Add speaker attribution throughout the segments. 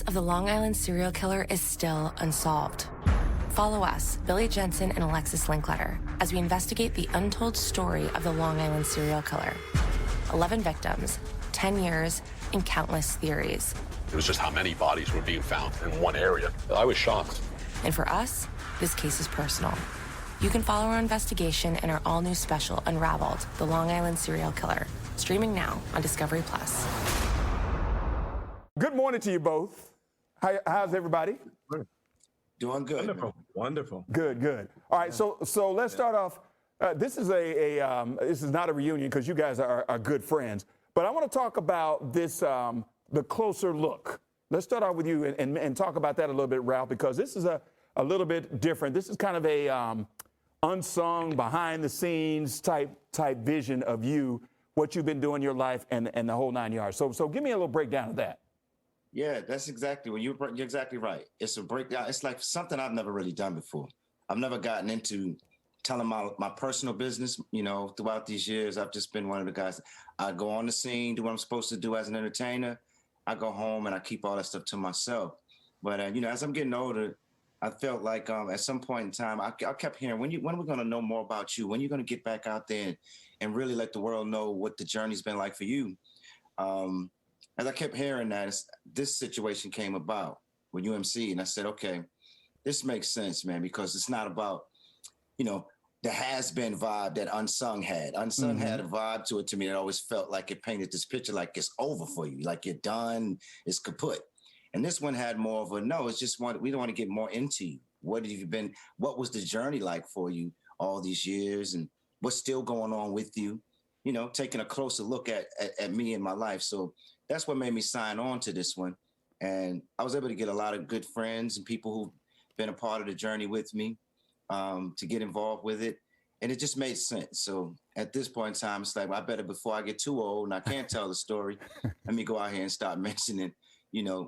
Speaker 1: of the Long Island serial killer is still unsolved. Follow us, Billy Jensen and Alexis Linkletter, as we investigate the untold story of the Long Island serial killer. 11 victims, 10 years, and countless theories.
Speaker 2: It was just how many bodies were being found in one area. I was shocked.
Speaker 1: And for us, this case is personal. You can follow our investigation in our all-new special, Unraveled, The Long Island Serial Killer, streaming now on Discovery+.
Speaker 3: Good morning to you both. How's everybody?
Speaker 4: Doing good.
Speaker 5: Wonderful. Wonderful.
Speaker 3: Good, good. All right, so let's start off. This is this is not a reunion because you guys are good friends, but I want to talk about this, the closer look. Let's start off with you and talk about that a little bit, Ralph, because this is a little bit different. This is kind of a unsung, behind the scenes type vision of you, what you've been doing in your life and the whole 9 yards. So give me a little breakdown of that.
Speaker 4: Yeah, that's exactly what you're exactly right. It's a breakdown. It's like something I've never really done before. I've never gotten into telling my personal business, throughout these years. I've just been one of the guys. I go on the scene, do what I'm supposed to do as an entertainer. I go home and I keep all that stuff to myself. But, as I'm getting older, I felt like at some point in time, I kept hearing, when are we going to know more about you? When are you going to get back out there and really let the world know what the journey's been like for you? As I kept hearing that, this situation came about with UMC, and I said, okay, this makes sense, man, because it's not about, the has-been vibe that Unsung had. Unsung had a vibe to it to me that always felt like it painted this picture like it's over for you, like you're done, it's kaput. And this one had more of a, no, it's just we don't want to get more into you. What have you been, what was the journey like for you all these years, and what's still going on with you? Taking a closer look at me and my life. So that's what made me sign on to this one. And I was able to get a lot of good friends and people who've been a part of the journey with me to get involved with it. And it just made sense. So at this point in time, it's like, well, I better, before I get too old and I can't tell the story, let me go out here and start mentioning,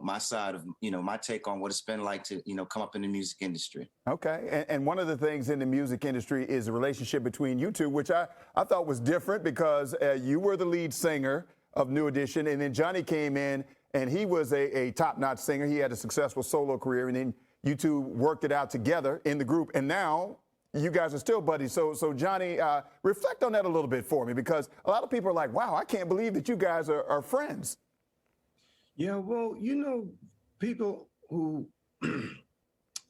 Speaker 4: my side of, my take on what it's been like to, come up in the music industry.
Speaker 3: Okay. And one of the things in the music industry is the relationship between you two, which I thought was different because you were the lead singer of New Edition, and then Johnny came in and he was a top-notch singer. He had a successful solo career, and then you two worked it out together in the group, and now you guys are still buddies. So Johnny, reflect on that a little bit for me, because a lot of people are like, wow, I can't believe that you guys are friends.
Speaker 5: Yeah, well, people who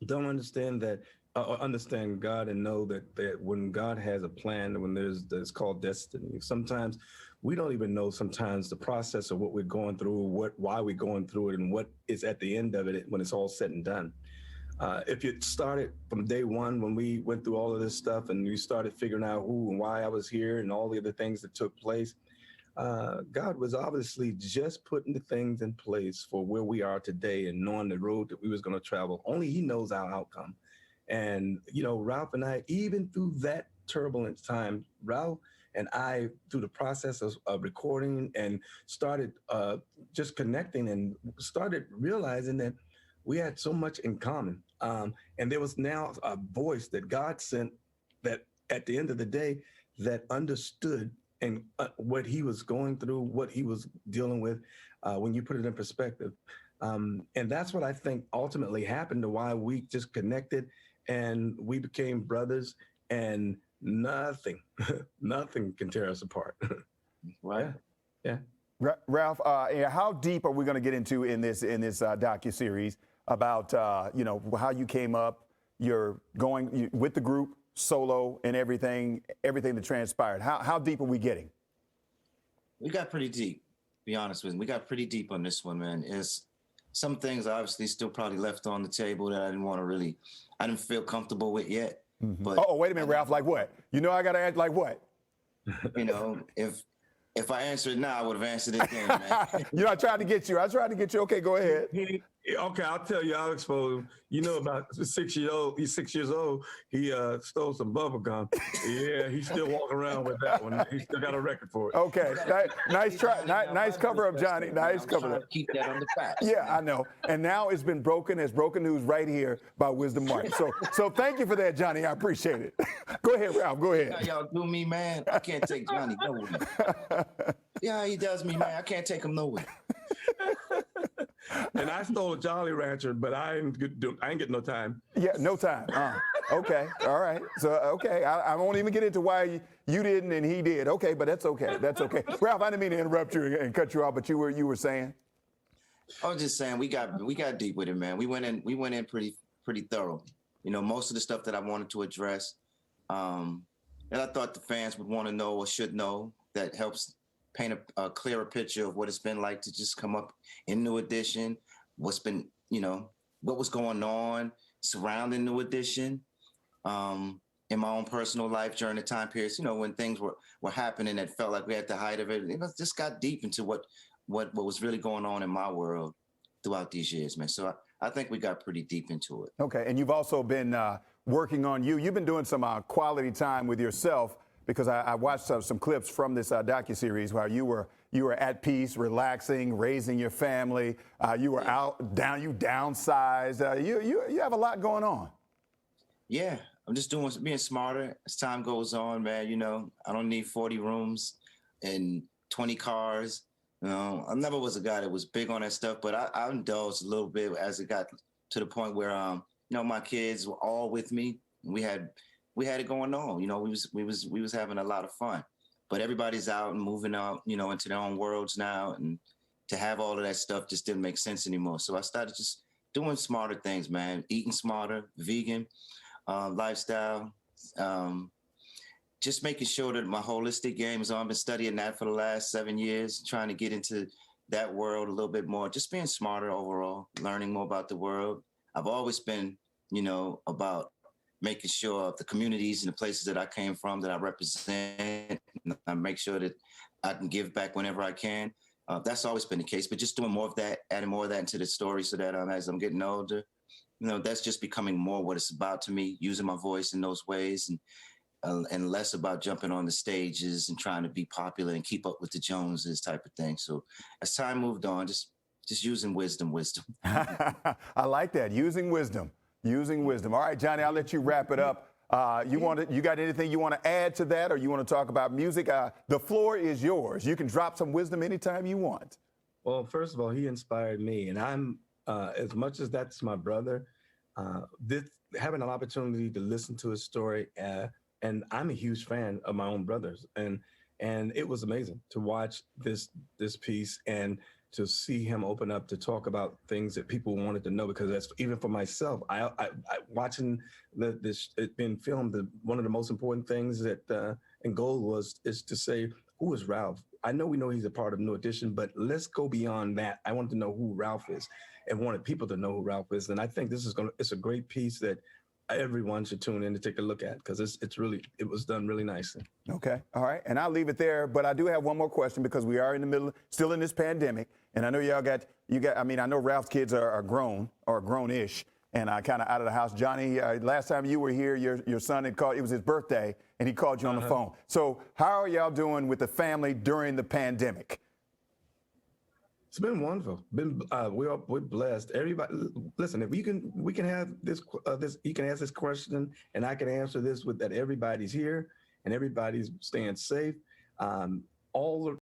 Speaker 5: don't understand that, understand God and know that when God has a plan, when it's called destiny, sometimes we don't even know sometimes the process of what we're going through, why we're going through it, and what is at the end of it when it's all said and done. If you started from day one, when we went through all of this stuff and we started figuring out who and why I was here and all the other things that took place, God was obviously just putting the things in place for where we are today and knowing the road that we was going to travel. Only he knows our outcome. And, Ralph and I, even through that turbulent time, Ralph and I, through the process of recording and started just connecting and started realizing that we had so much in common. And there was now a voice that God sent that at the end of the day that understood and what he was going through, what he was dealing with when you put it in perspective. And that's what I think ultimately happened to why we just connected and we became brothers, and nothing can tear us apart.
Speaker 4: Right.
Speaker 5: Yeah.
Speaker 3: Ralph, how deep are we going to get into in this docuseries about, how you came up, you're going with the group, solo, and everything that transpired? How deep are we getting?
Speaker 4: We got pretty deep, to be honest with you. We got pretty deep on this one, man. It's some things obviously still probably left on the table that I didn't feel comfortable with yet.
Speaker 3: Mm-hmm.
Speaker 4: But
Speaker 3: wait a minute, Ralph, like what? I got to act like what?
Speaker 4: If I answered it now, I would have answered it then, man.
Speaker 3: I tried to get you. Okay, go ahead.
Speaker 5: Okay, I'll tell you, I'll expose him. About 6 years old, he's 6 years old, he stole some bubble gum. Yeah, he's still walking around with that one. He's still got a record for it.
Speaker 3: Okay, nice try. Nice cover up, Johnny. Nice cover up.
Speaker 4: Keep that on the back.
Speaker 3: Yeah, I know. And now it's been broken. It's broken news right here by Wisdom Martin. So thank you for that, Johnny. I appreciate it. Go ahead, Ralph. Go ahead.
Speaker 4: How y'all do me, man? I can't take Johnny nowhere. Yeah, he does me, man. I can't take him nowhere.
Speaker 5: And I stole a Jolly Rancher, but I ain't getting no time.
Speaker 3: Yeah, no time. Okay, all right. So, okay, I won't even get into why you didn't and he did. Okay, but that's okay. That's okay. Ralph, I didn't mean to interrupt you and cut you off, but you were saying.
Speaker 4: I was just saying we got deep with it, man. We went in pretty thorough. You know, most of the stuff that I wanted to address, and I thought the fans would want to know or should know, that helps paint a clearer picture of what it's been like to just come up in New Edition, what's been, you know, what was going on surrounding New Edition, in my own personal life during the time periods, you know, when things were happening that felt like we had the height of it. It just got deep into what was really going on in my world throughout these years, man. So I think we got pretty deep into it.
Speaker 3: Okay, and you've also been working on you've been doing some quality time with yourself, because I watched some clips from this docuseries where you were at peace, relaxing, raising your family. You were you downsized. You have a lot going on.
Speaker 4: Yeah, I'm just being smarter as time goes on, man. You know, I don't need 40 rooms and 20 cars. You know, I never was a guy that was big on that stuff, but I indulged a little bit as it got to the point where, you know, my kids were all with me. We had it going on. You know, we was having a lot of fun, but everybody's out and moving out, you know, into their own worlds now. And to have all of that stuff just didn't make sense anymore. So I started just doing smarter things, man, eating smarter, vegan lifestyle, just making sure that my holistic game is on. I've been studying that for the last 7 years, trying to get into that world a little bit more, just being smarter overall, learning more about the world. I've always been, you know, about making sure the communities and the places that I came from, that I represent, and I make sure that I can give back whenever I can. That's always been the case, but just doing more of that, adding more of that into the story, so that as I'm getting older, you know, that's just becoming more what it's about to me, using my voice in those ways, and less about jumping on the stages and trying to be popular and keep up with the Joneses type of thing. So as time moved on, just using wisdom.
Speaker 3: I like that, using wisdom. All right, Johnny, I'll let you wrap it up. You got anything you want to add to that, or you want to talk about music? The floor is yours. You can drop some wisdom anytime you want.
Speaker 5: Well, first of all, he inspired me, and I'm as much as that's my brother, having an opportunity to listen to his story, and I'm a huge fan of my own brothers, and it was amazing to watch this piece and to see him open up to talk about things that people wanted to know, because that's, even for myself, I watching this it being filmed, one of the most important things that in goal is to say, who is Ralph? I know we know he's a part of New Edition, but let's go beyond that. I wanted to know who Ralph is, and wanted people to know who Ralph is. And I think it's a great piece that everyone should tune in to take a look at, because it was done really nicely.
Speaker 3: Okay, all right, and I'll leave it there, but I do have one more question, because we are in the middle, still in this pandemic, and I know I mean, I know Ralph's kids are grown, or grown-ish, and kind of out of the house. Johnny, last time you were here, your son had called, it was his birthday, and he called you on the phone. So how are y'all doing with the family during the pandemic?
Speaker 5: It's been wonderful. We're blessed. Everybody, listen. If we can have this, you can ask this question, and I can answer this with that. Everybody's here, and everybody's staying safe. All the